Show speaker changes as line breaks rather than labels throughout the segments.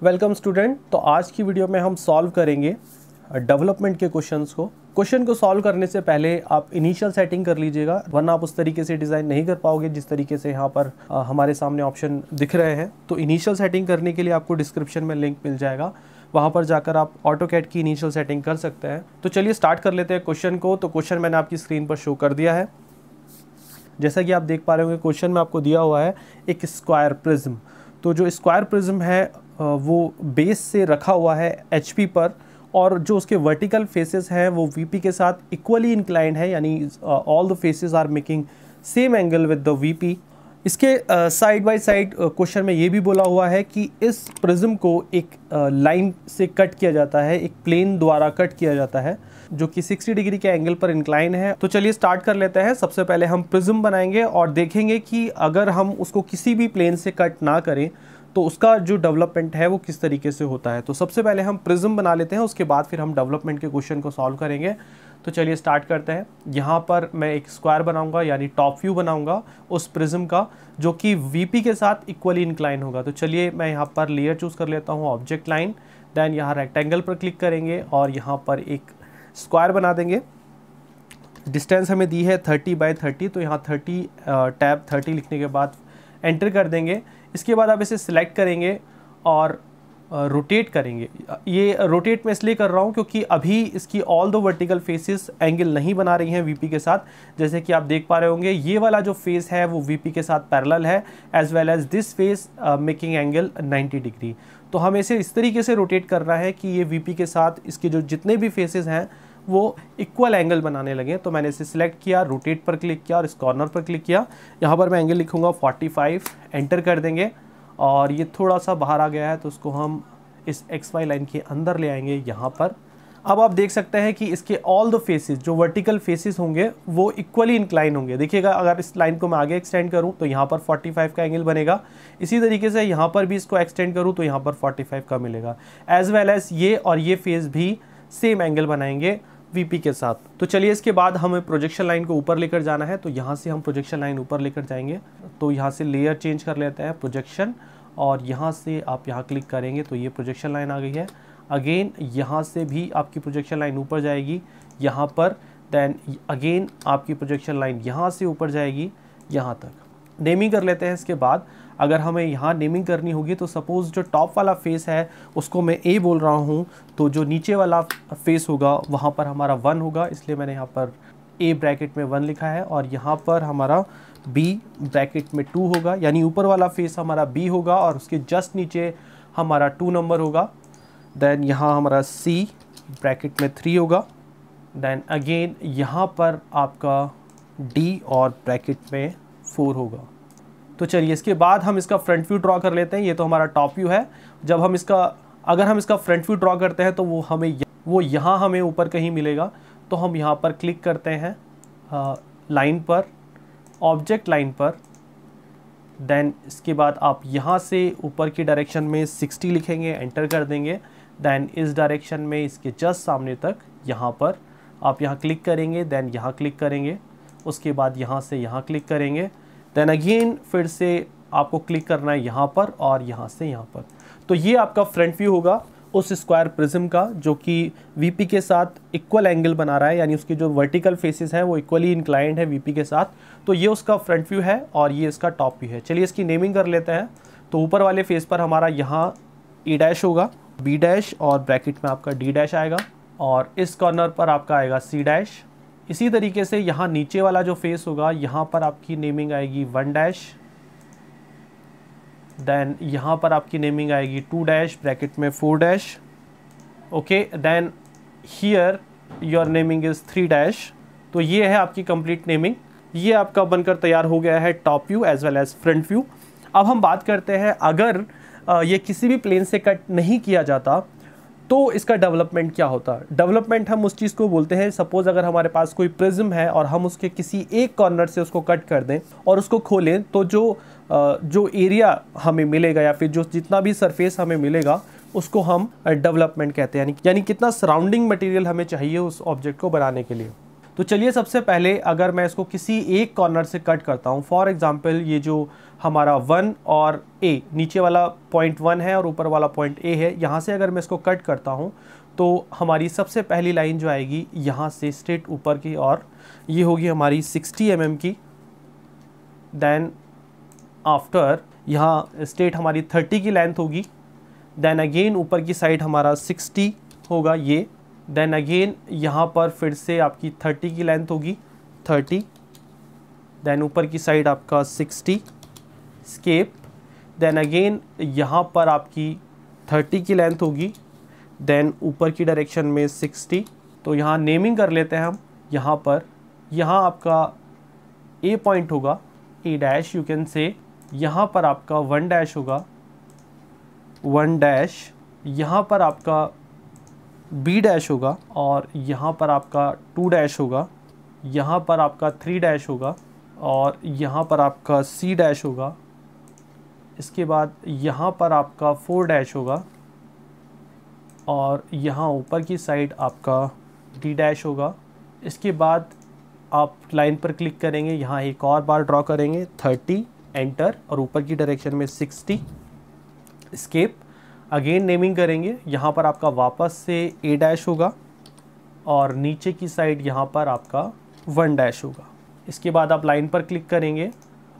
Welcome student. तो आज की वीडियो में हम सॉल्व करेंगे डेवलपमेंट के क्वेश्चंस को। क्वेश्चन को सॉल्व करने से पहले आप इनिशियल सेटिंग कर लीजिएगा, वरना आप उस तरीके से डिज़ाइन नहीं कर पाओगे जिस तरीके से यहाँ पर हमारे सामने ऑप्शन दिख रहे हैं। तो इनिशियल सेटिंग करने के लिए आपको डिस्क्रिप्शन में लिंक मिल जाएगा, वहाँ पर जाकर आप ऑटोकैड की इनिशियल सेटिंग कर सकते हैं। तो चलिए स्टार्ट कर लेते हैं क्वेश्चन को। तो क्वेश्चन मैंने आपकी स्क्रीन पर शो कर दिया है। जैसा कि आप देख पा रहे होंगे, क्वेश्चन में आपको दिया हुआ है एक स्क्वायर प्रिज्म। तो जो स्क्वायर प्रिज्म है वो बेस से रखा हुआ है HP पर, और जो उसके वर्टिकल फेसेस हैं वो VP के साथ इक्वली इंक्लाइंड है, यानी all the faces are making same angle with the VP। इसके साइड बाय साइड क्वेश्चन में ये भी बोला हुआ है कि इस प्रिज्म को एक लाइन से कट किया जाता है, एक प्लेन द्वारा कट किया जाता है जो कि 60 डिग्री के एंगल पर इंक्लाइन है। तो चलिए स्टार्ट कर लेते हैं। सबसे पहले हम प्रिज्म बनाएंगे और देखेंगे कि अगर हम उसको किसी भी प्लेन से कट ना करें तो उसका जो डेवलपमेंट है वो किस तरीके से होता है। तो सबसे पहले हम प्रिज्म बना लेते हैं, उसके बाद फिर हम डेवलपमेंट के क्वेश्चन को सॉल्व करेंगे। तो चलिए स्टार्ट करते हैं। यहाँ पर मैं एक स्क्वायर बनाऊंगा, यानी टॉप व्यू बनाऊंगा उस प्रिज्म का, जो कि VP के साथ इक्वली इंक्लाइन होगा। तो चलिए मैं यहाँ पर लेयर चूज़ कर लेता हूँ, ऑब्जेक्ट लाइन, देन यहाँ रेक्टेंगल पर क्लिक करेंगे और यहाँ पर एक स्क्वायर बना देंगे। डिस्टेंस हमें दी है 30 बाय 30, तो यहाँ 30 टैब 30 लिखने के बाद एंटर कर देंगे। इसके बाद आप इसे सिलेक्ट करेंगे और रोटेट करेंगे। ये रोटेट मैं इसलिए कर रहा हूँ क्योंकि अभी इसकी all the vertical faces angle नहीं बना रही हैं VP के साथ। जैसे कि आप देख पा रहे होंगे, ये वाला जो फेस है वो VP के साथ पैरेलल है, as well as this face making angle 90 degree. तो हमें इसे इस तरीके से रोटेट करना है कि ये VP के साथ इसके जो जितने भी फेसेस हैं वो इक्वल एंगल बनाने लगे। तो मैंने इसे सिलेक्ट किया, रोटेट पर क्लिक किया और इस कॉर्नर पर क्लिक किया। यहाँ पर मैं एंगल लिखूँगा 45, एंटर कर देंगे। और ये थोड़ा सा बाहर आ गया है तो उसको हम इस XY लाइन के अंदर ले आएंगे यहाँ पर। अब आप देख सकते हैं कि इसके ऑल द फेसेस, जो वर्टिकल फेसेस होंगे वो इक्वली इंक्लाइन होंगे। देखिएगा, अगर इस लाइन को मैं आगे एक्सटेंड करूँ तो यहाँ पर 45 का एंगल बनेगा। इसी तरीके से यहाँ पर भी इसको एक्सटेंड करूँ तो यहाँ पर 45 का मिलेगा। एज वेल एज ये और ये फेस भी सेम एंगल बनाएंगे VP के साथ। तो चलिए इसके बाद हमें प्रोजेक्शन लाइन को ऊपर लेकर जाना है, तो यहाँ से हम प्रोजेक्शन लाइन ऊपर लेकर जाएंगे। तो यहाँ से लेयर चेंज कर लेते हैं, प्रोजेक्शन, और यहाँ से आप यहाँ क्लिक करेंगे तो ये प्रोजेक्शन लाइन आ गई है। अगेन यहाँ से भी आपकी प्रोजेक्शन लाइन ऊपर जाएगी यहाँ पर, देन अगेन आपकी प्रोजेक्शन लाइन यहाँ से ऊपर जाएगी यहाँ तक। नेमिंग कर लेते हैं। इसके बाद अगर हमें यहाँ नेमिंग करनी होगी तो सपोज़ जो टॉप वाला फेस है उसको मैं A बोल रहा हूँ, तो जो नीचे वाला फेस होगा वहाँ पर हमारा 1 होगा, इसलिए मैंने यहाँ पर A ब्रैकेट में 1 लिखा है। और यहाँ पर हमारा B ब्रैकेट में 2 होगा, यानी ऊपर वाला फेस हमारा B होगा और उसके जस्ट नीचे हमारा 2 नंबर होगा। देन यहाँ हमारा C ब्रैकेट में 3 होगा। देन अगेन यहाँ पर आपका D और ब्रैकेट में 4 होगा। तो चलिए इसके बाद हम इसका फ्रंट व्यू ड्रॉ कर लेते हैं। ये तो हमारा टॉप व्यू है। जब हम अगर हम इसका फ्रंट व्यू ड्रॉ करते हैं तो वो यहाँ हमें ऊपर कहीं मिलेगा। तो हम यहाँ पर क्लिक करते हैं लाइन पर, ऑब्जेक्ट लाइन पर। देन इसके बाद आप यहाँ से ऊपर की डायरेक्शन में 60 लिखेंगे, एंटर कर देंगे। देन इस डायरेक्शन में इसके जस्ट सामने तक यहाँ पर आप यहाँ क्लिक करेंगे, देन यहाँ क्लिक करेंगे, उसके बाद यहाँ से यहाँ क्लिक करेंगे। देन अगेन फिर से आपको क्लिक करना है यहाँ पर और यहाँ से यहाँ पर। तो ये आपका फ्रंट व्यू होगा उस स्क्वायर प्रिज्म का, जो कि VP के साथ इक्वल एंगल बना रहा है, यानी उसकी जो वर्टिकल फेसेस हैं वो इक्वली इंक्लाइंड है VP के साथ। तो ये उसका फ्रंट व्यू है और ये इसका टॉप व्यू है। चलिए इसकी नेमिंग कर लेते हैं। तो ऊपर वाले फेस पर हमारा यहाँ A' होगा, B' और ब्रैकेट में आपका D' आएगा, और इस कॉर्नर पर आपका आएगा C'। इसी तरीके से यहाँ नीचे वाला जो फेस होगा यहाँ पर आपकी नेमिंग आएगी 1', देन यहाँ पर आपकी नेमिंग आएगी 2' ब्रैकेट में 4'। Okay, then here your naming is 3'। तो ये है आपकी कंप्लीट नेमिंग। ये आपका बनकर तैयार हो गया है top view as well as front view. अब हम बात करते हैं, अगर ये किसी भी प्लेन से कट नहीं किया जाता तो इसका डेवलपमेंट क्या होता है। डेवलपमेंट हम उस चीज़ को बोलते हैं, सपोज़ अगर हमारे पास कोई प्रिज्म है और हम उसके किसी एक कॉर्नर से उसको कट कर दें और उसको खोलें, तो जो एरिया हमें मिलेगा या फिर जो जितना भी सरफेस हमें मिलेगा उसको हम डेवलपमेंट कहते हैं, यानी कितना सराउंडिंग मटेरियल हमें चाहिए उस ऑब्जेक्ट को बनाने के लिए। तो चलिए सबसे पहले अगर मैं इसको किसी एक कॉर्नर से कट करता हूँ, फॉर एग्जांपल ये जो हमारा 1 और A, नीचे वाला पॉइंट 1 है और ऊपर वाला पॉइंट A है, यहाँ से अगर मैं इसको कट करता हूँ तो हमारी सबसे पहली लाइन जो आएगी यहाँ से स्ट्रेट ऊपर की, और ये होगी हमारी 60 mm की। देन आफ्टर यहाँ स्ट्रेट हमारी 30 की लेंथ होगी। देन अगेन ऊपर की साइड हमारा 60 होगा ये। देन अगेन यहाँ पर फिर से आपकी 30 की लेंथ होगी, 30। देन ऊपर की साइड आपका 60 स्केप। देन अगेन यहाँ पर आपकी 30 की लेंथ होगी। देन ऊपर की डायरेक्शन में 60। तो यहाँ नेमिंग कर लेते हैं हम। यहाँ पर यहाँ आपका A पॉइंट होगा, A dash you can say. यहाँ पर आपका 1 डैश होगा, 1 डैश। यहाँ पर आपका B डैश होगा, और यहाँ पर आपका 2 डैश होगा। यहाँ पर आपका 3 डैश होगा, और यहाँ पर आपका C डैश होगा। इसके बाद यहाँ पर आपका 4 डैश होगा, और यहाँ ऊपर की साइड आपका D डैश होगा। इसके बाद आप लाइन पर क्लिक करेंगे, यहाँ एक और बार ड्रॉ करेंगे, 30 एंटर, और ऊपर की डायरेक्शन में 60 स्केप। अगेन नेमिंग करेंगे, यहाँ पर आपका वापस से A डैश होगा, और नीचे की साइड यहाँ पर आपका 1 डैश होगा। इसके बाद आप लाइन पर क्लिक करेंगे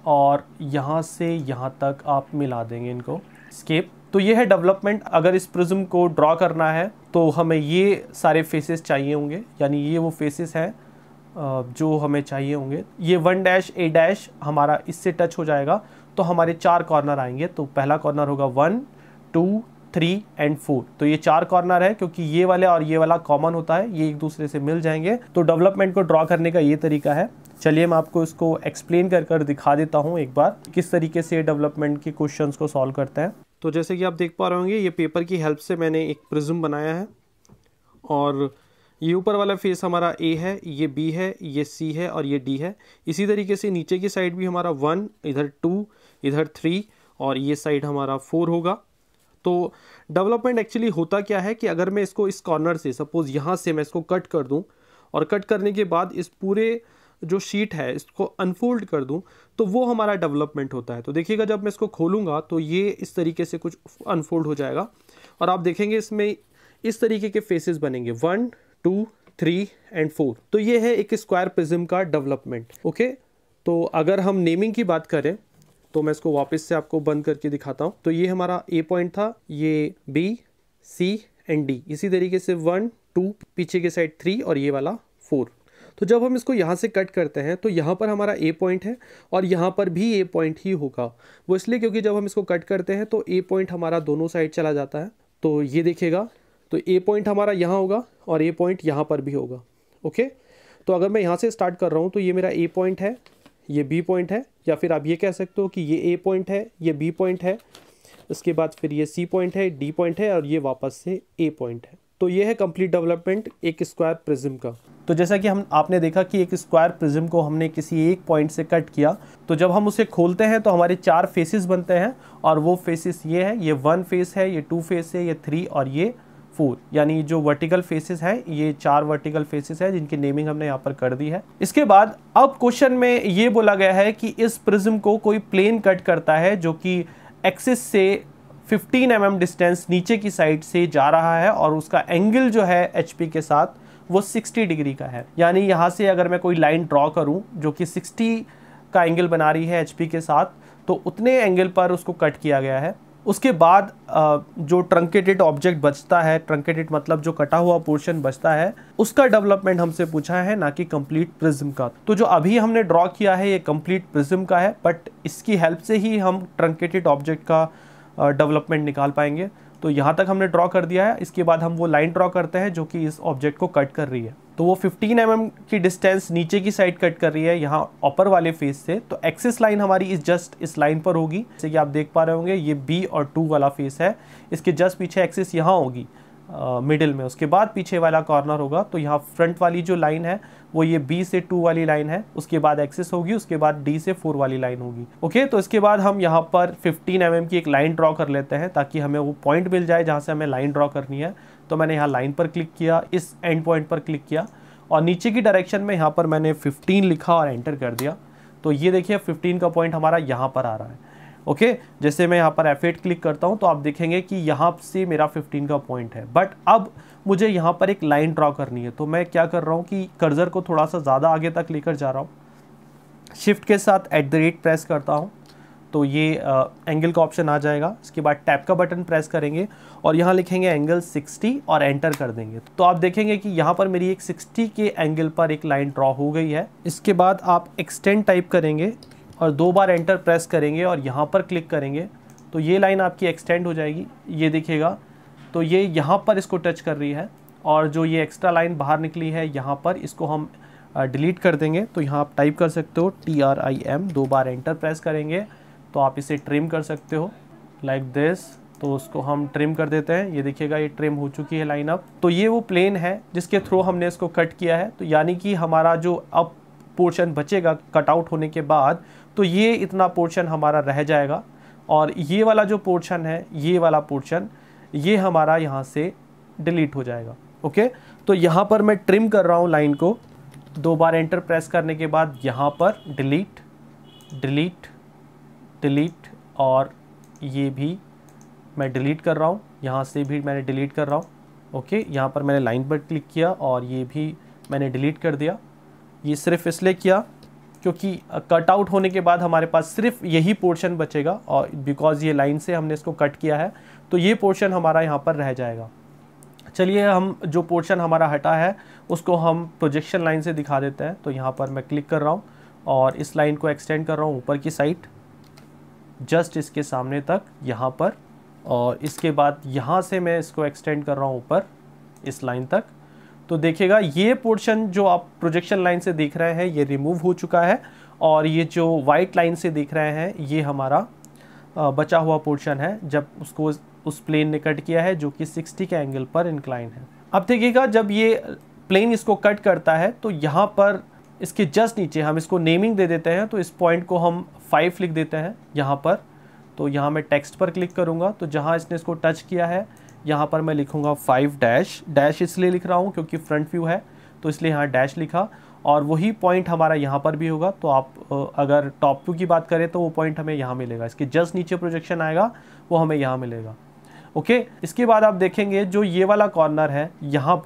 और यहाँ से यहाँ तक आप मिला देंगे इनको, स्केप। तो ये है डेवलपमेंट। अगर इस प्रिज्म को ड्रॉ करना है तो हमें ये सारे फेसेस चाहिए होंगे, यानी ये वो फेसेस हैं जो हमें चाहिए होंगे। ये 1 डैश A डैश हमारा इससे टच हो जाएगा तो हमारे 4 कॉर्नर आएंगे। तो पहला कॉर्नर होगा 1, 2, 3 एंड 4। तो ये 4 कॉर्नर है, क्योंकि ये वाले और ये वाला कॉमन होता है, ये एक दूसरे से मिल जाएंगे। तो डेवलपमेंट को ड्रॉ करने का ये तरीका है। चलिए मैं आपको इसको एक्सप्लेन कर दिखा देता हूँ एक बार, किस तरीके से डेवलपमेंट के क्वेश्चंस को सॉल्व करते हैं। तो जैसे कि आप देख पा रहे होंगे, ये पेपर की हेल्प से मैंने एक प्रिज्म बनाया है, और ये ऊपर वाला फेस हमारा A है, ये B है, ये C है और ये D है। इसी तरीके से नीचे की साइड भी हमारा 1, इधर 2, इधर 3 और ये साइड हमारा 4 होगा। तो डेवलपमेंट एक्चुअली होता क्या है कि अगर मैं इसको इस कॉर्नर से, सपोज यहाँ से मैं इसको कट कर दूँ, और कट करने के बाद इस पूरे जो शीट है इसको अनफोल्ड कर दूं, तो वो हमारा डेवलपमेंट होता है। तो देखिएगा जब मैं इसको खोलूंगा तो ये इस तरीके से कुछ अनफोल्ड हो जाएगा, और आप देखेंगे इसमें इस तरीके के फेसेस बनेंगे, 1, 2, 3 एंड 4। तो ये है एक स्क्वायर प्रिज्म का डेवलपमेंट। ओके, तो अगर हम नेमिंग की बात करें तो मैं इसको वापस से आपको बंद करके दिखाता हूँ। तो ये हमारा A पॉइंट था, ये B, C एंड D। इसी तरीके से 1, 2, पीछे के साइड 3 और ये वाला 4। तो जब हम इसको यहाँ से कट करते हैं तो यहाँ पर हमारा A पॉइंट है, और यहाँ पर भी A पॉइंट ही होगा। वो इसलिए क्योंकि जब हम इसको कट करते हैं तो A पॉइंट हमारा दोनों साइड चला जाता है। तो ये देखिएगा, तो A पॉइंट हमारा यहाँ होगा और A पॉइंट यहाँ पर भी होगा। ओके, तो अगर मैं यहाँ से स्टार्ट कर रहा हूँ तो ये मेरा A पॉइंट है, ये B पॉइंट है, या फिर आप ये कह सकते हो कि ये A पॉइंट है, ये B पॉइंट है, इसके बाद फिर ये C पॉइंट है, D पॉइंट है, और ये वापस से A पॉइंट है। तो ये है कंप्लीट डेवलपमेंट एक स्क्वायर प्रिज्म का। तो जैसा कि आपने देखा कि एक स्क्वायर प्रिज्म को हमने किसी एक पॉइंट से कट किया, तो जब हम उसे खोलते हैं तो हमारे 4 फेसेस बनते हैं, और वो फेसेस ये है, ये 1 फेस है, ये 2 फेस है, ये 3 और ये 4। यानी जो वर्टिकल फेसेस हैं, ये 4 वर्टिकल फेसेस हैं जिनकी नेमिंग हमने यहाँ पर कर दी है। इसके बाद अब क्वेश्चन में ये बोला गया है कि इस प्रिज्म को कोई प्लेन कट करता है जो कि एक्सिस से 15 mm डिस्टेंस नीचे की साइड से जा रहा है, और उसका एंगल जो है HP के साथ वो 60 डिग्री का है। यानी यहाँ से अगर मैं कोई लाइन ड्रॉ करूँ जो कि 60 का एंगल बना रही है HP के साथ, तो उतने एंगल पर उसको कट किया गया है। उसके बाद जो ट्रंकेटेड ऑब्जेक्ट बचता है, ट्रंकेटेड मतलब जो कटा हुआ पोर्शन बचता है, उसका डेवलपमेंट हमसे पूछा है, ना कि कंप्लीट प्रिज्म का। तो जो अभी हमने ड्रॉ किया है ये कंप्लीट प्रिज्म का है, बट इसकी हेल्प से ही हम ट्रंकेटेड ऑब्जेक्ट का डेवलपमेंट निकाल पाएंगे। तो यहाँ तक हमने ड्रॉ कर दिया है। इसके बाद हम वो लाइन ड्रॉ करते हैं जो कि इस ऑब्जेक्ट को कट कर रही है। तो वो 15 mm की डिस्टेंस नीचे की साइड कट कर रही है यहाँ अपर वाले फेस से। तो एक्सिस लाइन हमारी इस जस्ट इस लाइन पर होगी, जैसे कि आप देख पा रहे होंगे ये B और 2 वाला फेस है, इसके जस्ट पीछे एक्सिस यहाँ होगी मिडिल में। उसके बाद पीछे वाला कॉर्नर होगा, तो यहाँ फ्रंट वाली जो लाइन है वो ये B से 2 वाली लाइन है, उसके बाद एक्सिस होगी, उसके बाद D से 4 वाली लाइन होगी। ओके, तो इसके बाद हम यहाँ पर 15 mm की एक लाइन ड्रॉ कर लेते हैं ताकि हमें वो पॉइंट मिल जाए जहाँ से हमें लाइन ड्रॉ करनी है। तो मैंने यहाँ लाइन पर क्लिक किया, इस एंड पॉइंट पर क्लिक किया, और नीचे की डायरेक्शन में यहाँ पर मैंने 15 लिखा और एंटर कर दिया। तो ये देखिए 15 का पॉइंट हमारा यहाँ पर आ रहा है। ओके, जैसे मैं यहाँ पर F8 क्लिक करता हूँ तो आप देखेंगे कि यहाँ से मेरा 15 का पॉइंट है। बट अब मुझे यहाँ पर एक लाइन ड्रॉ करनी है, तो मैं क्या कर रहा हूँ कि कर्सर को थोड़ा सा ज़्यादा आगे तक लेकर जा रहा हूँ, शिफ्ट के साथ @ प्रेस करता हूँ तो ये एंगल का ऑप्शन आ जाएगा। इसके बाद टैप का बटन प्रेस करेंगे और यहाँ लिखेंगे एंगल 60 और एंटर कर देंगे। तो आप देखेंगे कि यहाँ पर मेरी एक 60 के एंगल पर एक लाइन ड्रॉ हो गई है। इसके बाद आप एक्सटेंड टाइप करेंगे और 2 बार एंटर प्रेस करेंगे और यहाँ पर क्लिक करेंगे तो ये लाइन आपकी एक्सटेंड हो जाएगी। ये देखिएगा, तो ये यहाँ पर इसको टच कर रही है और जो ये एक्स्ट्रा लाइन बाहर निकली है यहाँ पर, इसको हम डिलीट कर देंगे। तो यहाँ आप टाइप कर सकते हो TRIM, 2 बार एंटर प्रेस करेंगे तो आप इसे ट्रिम कर सकते हो लाइक दिस। तो उसको हम ट्रिम कर देते हैं। ये देखिएगा, ये ट्रिम हो चुकी है लाइन अब। तो ये वो प्लेन है जिसके थ्रू हमने इसको कट किया है। तो यानी कि हमारा जो अब पोर्शन बचेगा कट आउट होने के बाद, तो ये इतना पोर्शन हमारा रह जाएगा और ये वाला जो पोर्शन है, ये वाला पोर्शन, ये हमारा यहाँ से डिलीट हो जाएगा। ओके, तो यहाँ पर मैं ट्रिम कर रहा हूँ लाइन को। 2 बार एंटर प्रेस करने के बाद यहाँ पर डिलीट डिलीट डिलीट और ये भी मैं डिलीट कर रहा हूँ, यहाँ से भी मैंने डिलीट कर रहा हूँ। ओके, यहाँ पर मैंने लाइन पर क्लिक किया और ये भी मैंने डिलीट कर दिया। ये सिर्फ इसलिए किया क्योंकि कट आउट होने के बाद हमारे पास सिर्फ यही पोर्शन बचेगा और बिकॉज ये लाइन से हमने इसको कट किया है तो ये पोर्शन हमारा यहाँ पर रह जाएगा। चलिए, हम जो पोर्शन हमारा हटा है उसको हम प्रोजेक्शन लाइन से दिखा देते हैं। तो यहाँ पर मैं क्लिक कर रहा हूँ और इस लाइन को एक्सटेंड कर रहा हूँ ऊपर की साइड, जस्ट इसके सामने तक यहाँ पर, और इसके बाद यहाँ से मैं इसको एक्सटेंड कर रहा हूँ ऊपर इस लाइन तक। तो देखिएगा, ये पोर्शन जो आप प्रोजेक्शन लाइन से देख रहे हैं ये रिमूव हो चुका है और ये जो वाइट लाइन से देख रहे हैं ये हमारा बचा हुआ पोर्शन है जब उसको उस प्लेन ने कट किया है जो कि 60 के एंगल पर इंक्लाइन है। अब देखिएगा, जब ये प्लेन इसको कट करता है तो यहाँ पर इसके जस्ट नीचे हम इसको नेमिंग दे देते हैं। तो इस पॉइंट को हम 5 लिख देते हैं यहाँ पर। तो यहाँ मैं टेक्स्ट पर क्लिक करूँगा तो जहाँ इसने इसको टच किया है यहाँ पर मैं लिखूँगा 5 डैश। डैश इसलिए लिख रहा हूँ क्योंकि फ्रंट व्यू है तो इसलिए यहाँ डैश लिखा, और वही पॉइंट हमारा यहाँ पर भी होगा। तो आप अगर टॉप व्यू की बात करें तो वो पॉइंट हमें यहाँ मिलेगा, इसके जस्ट नीचे प्रोजेक्शन आएगा वो हमें यहाँ मिलेगा। ओके, इसके बाद आप देखेंगे जो ये वाला कॉर्नर है यहाँ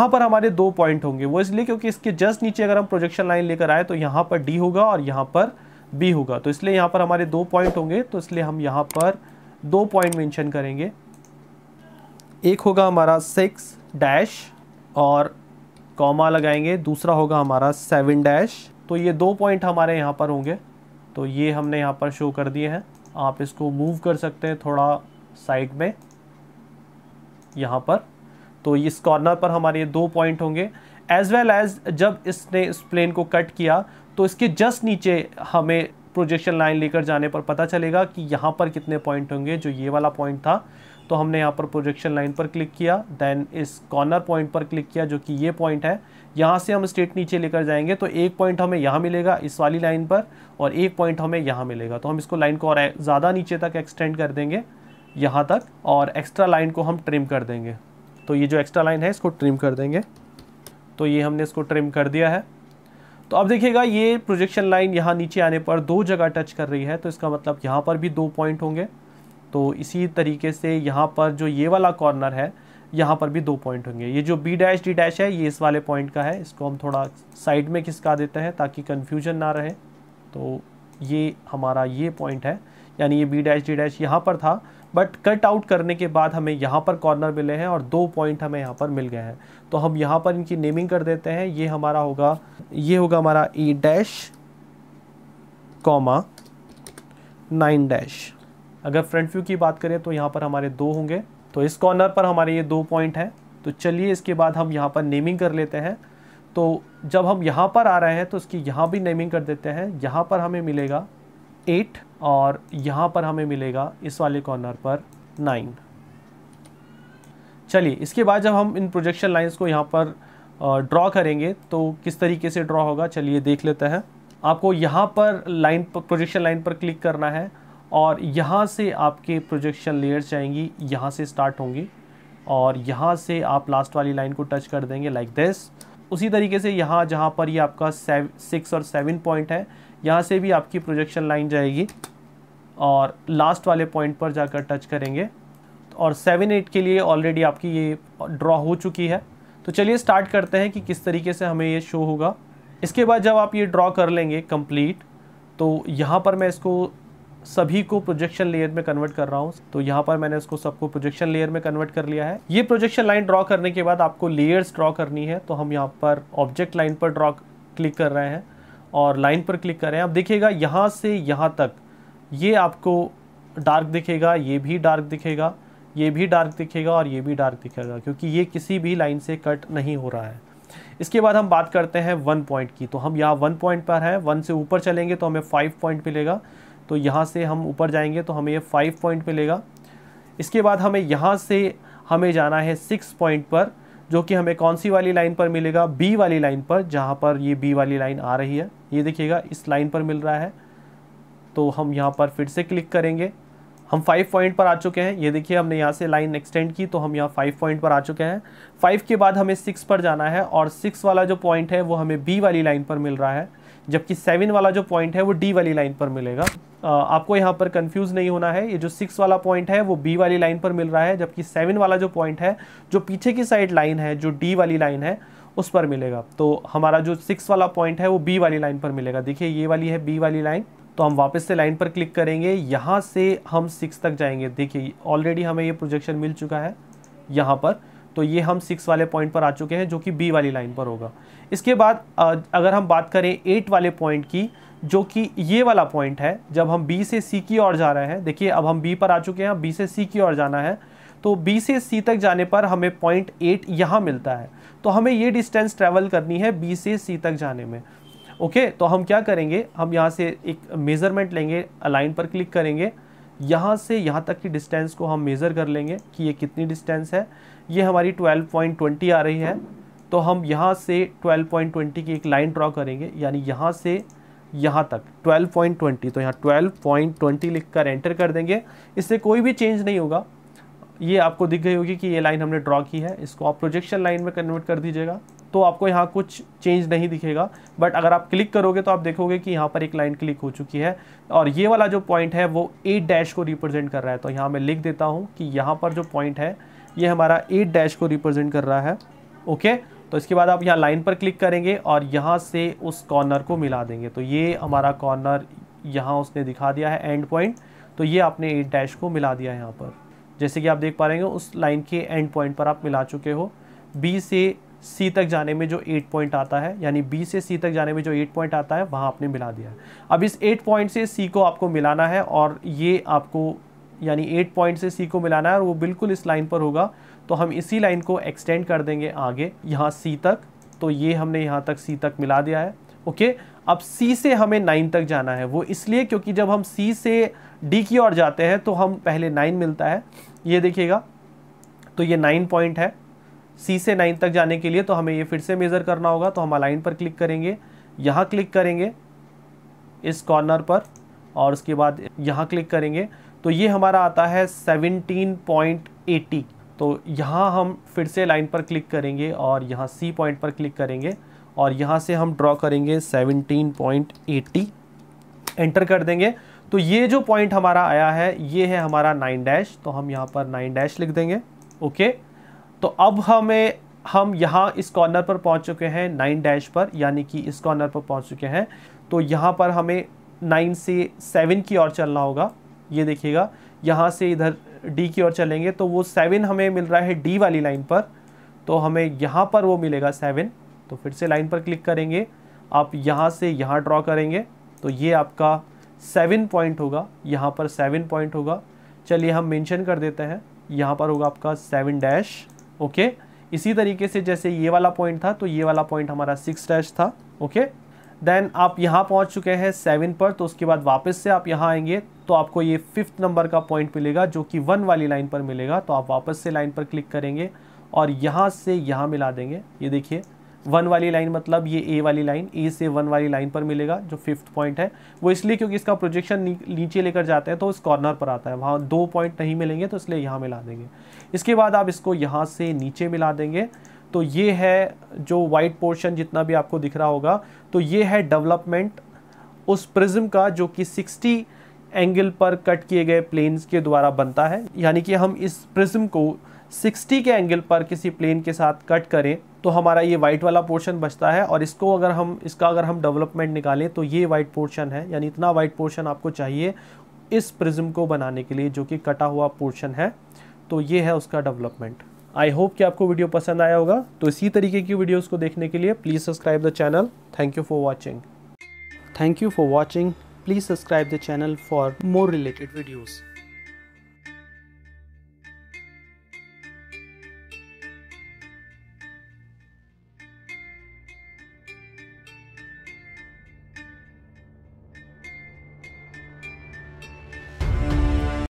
पर हमारे 2 पॉइंट होंगे। वो इसलिए क्योंकि इसके जस्ट नीचे अगर हम प्रोजेक्शन लाइन लेकर आए तो यहाँ पर D होगा और यहाँ पर B होगा। तो इसलिए यहाँ पर हमारे 2 पॉइंट होंगे। तो इसलिए हम यहाँ पर 2 पॉइंट मेंशन करेंगे। एक होगा हमारा 6 डैश और कॉमा लगाएंगे, दूसरा होगा हमारा 7 डैश। तो ये 2 पॉइंट हमारे यहाँ पर होंगे। तो ये हमने यहाँ पर शो कर दिए हैं। आप इसको मूव कर सकते हैं थोड़ा साइड में यहाँ पर। तो इस कॉर्नर पर हमारे 2 पॉइंट होंगे, एज वेल एज जब इसने इस प्लेन को कट किया तो इसके जस्ट नीचे हमें प्रोजेक्शन लाइन लेकर जाने पर पता चलेगा कि यहाँ पर कितने पॉइंट होंगे। जो ये वाला पॉइंट था तो हमने यहाँ पर प्रोजेक्शन लाइन पर क्लिक किया, देन इस कॉर्नर पॉइंट पर क्लिक किया जो कि ये पॉइंट है। यहाँ से हम स्ट्रेट नीचे लेकर जाएंगे तो 1 पॉइंट हमें यहाँ मिलेगा इस वाली लाइन पर और 1 पॉइंट हमें यहाँ मिलेगा। तो हम इसको लाइन को और ज़्यादा नीचे तक एक्सटेंड कर देंगे यहाँ तक, और एक्स्ट्रा लाइन को हम ट्रिम कर देंगे। तो ये जो एक्स्ट्रा लाइन है इसको ट्रिम कर देंगे। तो ये हमने इसको ट्रिम कर दिया है। तो अब देखिएगा, ये प्रोजेक्शन लाइन यहाँ नीचे आने पर 2 जगह टच कर रही है। तो इसका मतलब यहाँ पर भी 2 पॉइंट होंगे। तो इसी तरीके से यहाँ पर जो ये वाला कॉर्नर है यहाँ पर भी 2 पॉइंट होंगे। ये जो B डैश D डैश है ये इस वाले पॉइंट का है। इसको हम थोड़ा साइड में खिसका देते हैं ताकि कन्फ्यूजन ना रहे। तो ये हमारा ये पॉइंट है, यानी ये B डैश D डैश यहाँ पर था, बट कट आउट करने के बाद हमें यहाँ पर कॉर्नर मिले हैं और 2 पॉइंट हमें यहाँ पर मिल गए हैं। तो हम यहाँ पर इनकी नेमिंग कर देते हैं। ये हमारा होगा, ये होगा हमारा E डैश कॉमा 9 डैश। अगर फ्रंट व्यू की बात करें तो यहाँ पर हमारे 2 होंगे। तो इस कॉर्नर पर हमारे ये 2 पॉइंट हैं। तो चलिए इसके बाद हम यहाँ पर नेमिंग कर लेते हैं। तो जब हम यहाँ पर आ रहे हैं तो इसकी यहाँ भी नेमिंग कर देते हैं। यहाँ पर हमें मिलेगा 8 और यहाँ पर हमें मिलेगा इस वाले कॉर्नर पर 9। चलिए, इसके बाद जब हम इन प्रोजेक्शन लाइंस को यहाँ पर ड्रॉ करेंगे तो किस तरीके से ड्रॉ होगा, चलिए देख लेते हैं। आपको यहाँ पर प्रोजेक्शन लाइन पर क्लिक करना है और यहाँ से आपके प्रोजेक्शन लेयर्स जाएंगी, यहाँ से स्टार्ट होंगी और यहाँ से आप लास्ट वाली लाइन को टच कर देंगे लाइक दिस। उसी तरीके से यहाँ जहाँ पर ये आपका 6 और 7 पॉइंट है, यहाँ से भी आपकी प्रोजेक्शन लाइन जाएगी और लास्ट वाले पॉइंट पर जाकर टच करेंगे। और 7, 8 के लिए ऑलरेडी आपकी ये ड्रॉ हो चुकी है। तो चलिए स्टार्ट करते हैं कि किस तरीके से हमें ये शो होगा। इसके बाद जब आप ये ड्रॉ कर लेंगे कंप्लीट, तो यहाँ पर मैं इसको सभी को प्रोजेक्शन लेयर में कन्वर्ट कर रहा हूँ। तो यहाँ पर मैंने इसको सबको प्रोजेक्शन लेयर में कन्वर्ट कर लिया है। ये प्रोजेक्शन लाइन ड्रॉ करने के बाद आपको लेयर्स ड्रॉ करनी है। तो हम यहाँ पर ऑब्जेक्ट लाइन पर ड्रॉ क्लिक कर रहे हैं और लाइन पर क्लिक कर रहे हैं। अब देखिएगा यहाँ से यहाँ तक ये आपको डार्क दिखेगा, ये भी डार्क दिखेगा, ये भी डार्क दिखेगा और ये भी डार्क दिखेगा, क्योंकि ये किसी भी लाइन से कट नहीं हो रहा है। इसके बाद हम बात करते हैं 1 पॉइंट की। तो हम यहाँ 1 पॉइंट पर हैं, 1 से ऊपर चलेंगे तो हमें 5 पॉइंट मिलेगा। तो यहाँ से हम ऊपर जाएंगे तो हमें ये 5 पॉइंट मिलेगा। इसके बाद हमें यहाँ से हमें जाना है 6 पॉइंट पर, जो कि हमें कौन सी वाली लाइन पर मिलेगा, बी वाली लाइन पर, जहाँ पर ये बी वाली लाइन आ रही है। ये देखिएगा इस लाइन पर मिल रहा है। तो हम यहाँ पर फिर से क्लिक करेंगे। हम 5 पॉइंट पर आ चुके हैं। ये देखिए हमने यहाँ से लाइन एक्सटेंड की तो हम यहाँ 5 पॉइंट पर आ चुके हैं। 5 के बाद हमें 6 पर जाना है और 6 वाला जो पॉइंट है वो हमें बी वाली लाइन पर मिल रहा है, जबकि 7 वाला जो पॉइंट है वो डी वाली लाइन पर मिलेगा। आपको यहाँ पर कंफ्यूज नहीं होना है। ये जो 6 वाला पॉइंट है वो बी वाली लाइन पर मिल रहा है, जबकि 7 वाला जो पॉइंट है जो पीछे की साइड लाइन है, जो डी वाली लाइन है, उस पर मिलेगा। तो हमारा जो 6 वाला पॉइंट है वो बी वाली लाइन पर मिलेगा। देखिए ये वाली है बी वाली लाइन। तो हम वापस से लाइन पर क्लिक करेंगे, यहाँ से हम 6 तक जाएंगे। देखिए ऑलरेडी हमें ये प्रोजेक्शन मिल चुका है यहाँ पर। तो ये हम 6 वाले पॉइंट पर आ चुके हैं, जो कि बी वाली लाइन पर होगा। इसके बाद अगर हम बात करें 8 वाले पॉइंट की, जो कि ये वाला पॉइंट है, जब हम बी से सी की ओर जा रहे हैं। देखिए अब हम बी पर आ चुके हैं, बी से सी की ओर जाना है। तो बी से सी तक जाने पर हमें पॉइंट 8 यहाँ मिलता है। तो हमें ये डिस्टेंस ट्रेवल करनी है बी से सी तक जाने में। ओके, तो हम क्या करेंगे, हम यहाँ से एक मेज़रमेंट लेंगे, अलाइन पर क्लिक करेंगे, यहाँ से यहाँ तक की डिस्टेंस को हम मेज़र कर लेंगे कि ये कितनी डिस्टेंस है। ये हमारी 12.20 आ रही है। तो हम यहाँ से 12.20 की एक लाइन ड्रॉ करेंगे, यानी यहाँ से यहाँ तक 12.20। तो यहाँ 12.20 लिख कर एंटर कर देंगे। इससे कोई भी चेंज नहीं होगा। ये आपको दिख गई होगी कि ये लाइन हमने ड्रॉ की है। इसको आप प्रोजेक्शन लाइन में कन्वर्ट कर दीजिएगा तो आपको यहाँ कुछ चेंज नहीं दिखेगा। बट अगर आप क्लिक करोगे तो आप देखोगे कि यहाँ पर एक लाइन क्लिक हो चुकी है और ये वाला जो पॉइंट है वो 8 डैश को रिप्रेजेंट कर रहा है। तो यहाँ मैं लिख देता हूँ कि यहाँ पर जो पॉइंट है ये हमारा 8 डैश को रिप्रेजेंट कर रहा है। ओके, तो इसके बाद आप यहाँ लाइन पर क्लिक करेंगे और यहाँ से उस कॉर्नर को मिला देंगे। तो ये हमारा कॉर्नर यहाँ उसने दिखा दिया है एंड पॉइंट। तो ये आपने 8 डैश को मिला दिया है यहाँ पर, जैसे कि आप देख पा रहे हैं उस लाइन के एंड पॉइंट पर आप मिला चुके हो। बी से सी तक जाने में जो 8 पॉइंट आता है, यानी बी से सी तक जाने में जो 8 पॉइंट आता है वहाँ आपने मिला दिया है। अब इस 8 पॉइंट से सी को आपको मिलाना है और ये आपको यानी 8 पॉइंट से सी को मिलाना है और वो बिल्कुल इस लाइन पर होगा। तो हम इसी लाइन को एक्सटेंड कर देंगे आगे यहाँ सी तक। तो ये हमने यहाँ तक सी तक मिला दिया है। ओके, अब सी से हमें 9 तक जाना है। वो इसलिए क्योंकि जब हम सी से डी की ओर जाते हैं तो हम पहले 9 मिलता है। ये देखिएगा, तो ये 9 पॉइंट है। सी से 9 तक जाने के लिए तो हमें ये फिर से मेज़र करना होगा। तो हम अलाइन पर क्लिक करेंगे, यहाँ क्लिक करेंगे इस कॉर्नर पर और उसके बाद यहाँ क्लिक करेंगे। तो ये हमारा आता है 17.80। तो यहाँ हम फिर से लाइन पर क्लिक करेंगे और यहाँ सी पॉइंट पर क्लिक करेंगे और यहाँ से हम ड्रॉ करेंगे 17.80, एंटर कर देंगे। तो ये जो पॉइंट हमारा आया है ये है हमारा 9 डैश। तो हम यहाँ पर 9 डैश लिख देंगे। ओके, तो अब हम यहाँ इस कॉर्नर पर पहुँच चुके हैं 9 डैश पर, यानी कि इस कॉर्नर पर पहुँच चुके हैं। तो यहाँ पर हमें 9 से 7 की ओर चलना होगा। ये देखिएगा, यहाँ से इधर डी की ओर चलेंगे तो वो 7 हमें मिल रहा है डी वाली लाइन पर। तो हमें यहाँ पर वो मिलेगा 7। तो फिर से लाइन पर क्लिक करेंगे, आप यहाँ से यहाँ ड्रॉ करेंगे तो ये आपका 7 पॉइंट होगा, यहाँ पर 7 पॉइंट होगा। चलिए हम मेंशन कर देते हैं, यहाँ पर होगा आपका 7 डैश। ओके, इसी तरीके से जैसे ये वाला पॉइंट था तो ये वाला पॉइंट हमारा 6 डैश था। ओके, देन आप यहाँ पहुँच चुके हैं 7 पर। तो उसके बाद वापस से आप यहाँ आएंगे तो आपको ये 5th नंबर का पॉइंट मिलेगा, जो कि 1 वाली लाइन पर मिलेगा। तो आप वापस से लाइन पर क्लिक करेंगे और यहाँ से यहाँ मिला देंगे। ये देखिए 1 वाली लाइन मतलब ये ए वाली लाइन, ए से 1 वाली लाइन पर मिलेगा जो 5th पॉइंट है। वो इसलिए क्योंकि इसका प्रोजेक्शन नीचे लेकर जाते हैं तो इस कॉर्नर पर आता है, वहाँ 2 पॉइंट नहीं मिलेंगे तो इसलिए यहाँ मिला देंगे। इसके बाद आप इसको यहाँ से नीचे मिला देंगे तो ये है जो वाइट पोर्शन जितना भी आपको दिख रहा होगा, तो ये है डेवलपमेंट उस प्रिज्म का जो कि 60 एंगल पर कट किए गए प्लेन्स के द्वारा बनता है। यानी कि हम इस प्रिज्म को 60 के एंगल पर किसी प्लेन के साथ कट करें तो हमारा ये वाइट वाला पोर्शन बचता है, और इसको अगर हम डेवलपमेंट निकालें तो ये वाइट पोर्शन है। यानी इतना वाइट पोर्शन आपको चाहिए इस प्रिज्म को बनाने के लिए, जो कि कटा हुआ पोर्शन है। तो ये है उसका डेवलपमेंट। आई होप कि आपको वीडियो पसंद आया होगा। तो इसी तरीके की वीडियोस को देखने के लिए please subscribe the channel. Thank you for watching. Thank you for watching. Please subscribe the channel for more related videos.